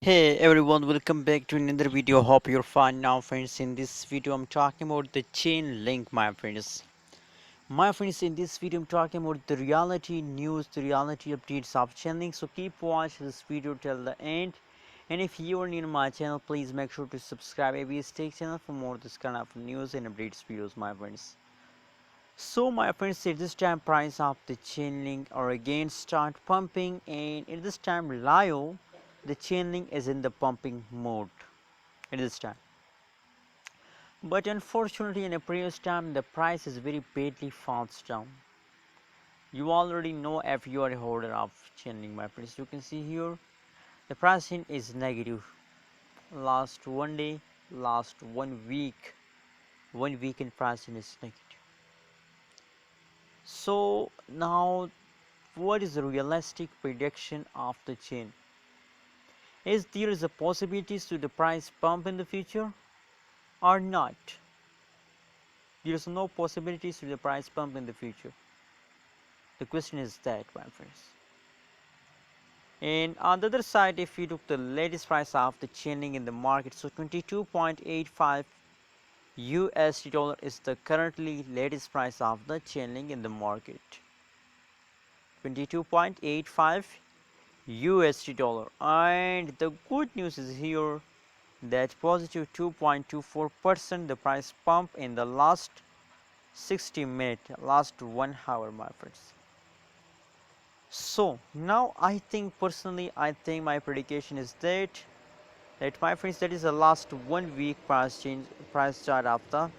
Hey everyone, welcome back to another video. Hope you're fine now, friends. In this video I'm talking about the chain link, my friends. In this video I'm talking about the reality news, the reality updates of Chainlink. So keep watching this video till the end. And if you are new to my channel, please make sure to subscribe ABS Tech channel for more this kind of news and updates videos, my friends. So my friends, at this time price of the Chainlink are again start pumping, and at this time live the Chainlink is in the pumping mode at this time. But unfortunately in a previous time the price is very badly falls down. You already know if you are a holder of Chainlink, my friends. You can see here the pricing is negative. Last one day, last 1 week, 1 week in pricing is negative. So now what is the realistic prediction of the chain? Is there a possibility to the price pump in the future or not? There is no possibilities to the price pump in the future. The question is that, my friends. And on the other side, if you look the latest price of the Chainlink in the market, so 22.85 USD dollar is the currently latest price of the Chainlink in the market. 22.85 USD dollar. And the good news is here that positive 2.24% the price pump in the last 60 minutes, last 1 hour, my friends. So now I think personally, I think my prediction is that my friends, that is the last 1 week price change, price chart of the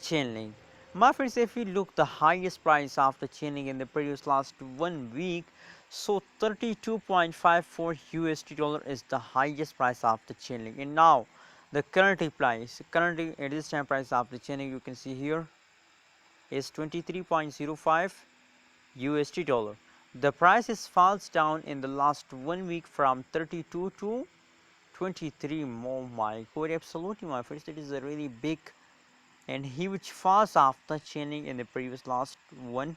Chainlink. My friends, if you look the highest price of the Chainlink in the previous last 1 week, so 32.54 USD dollar is the highest price of the Chainlink. And now the currently at this time price of the Chainlink, you can see here is 23.05 USD dollar. The prices falls down in the last 1 week from 32 to 23. Oh my god, absolutely, my friends, that is a really big and huge falls of the Chainlink in the previous last 1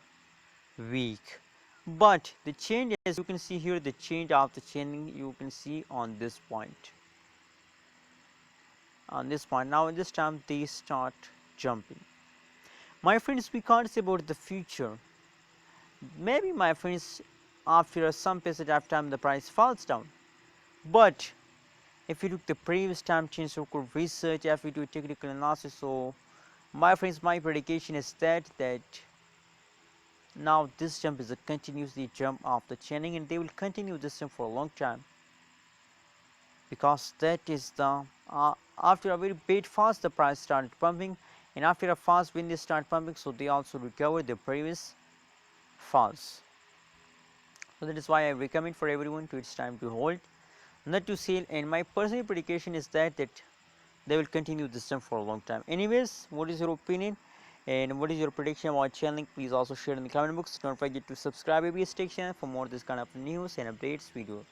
week. But the change, as you can see here, the change of the Chainlink you can see on this point. Now in this time they start jumping. My friends, we can't say about the future. Maybe, my friends, after some period of time the price falls down. But if you look the previous time change circle research, if we do technical analysis, so my friends, my prediction is that now this jump is a continuously jump of the Chainlink, and they will continue this jump for a long time, because that is the after a very big fast the price started pumping, and after a fast when they start pumping, so they also recover the previous falls. So that is why I recommend for everyone to it's time to hold, not to sell. And my personal prediction is that they will continue this jump for a long time. Anyways, what is your opinion and what is your prediction about Chainlink? Please also share in the comment box. Don't forget to subscribe ABS Tech channel for more this kind of news and updates videos.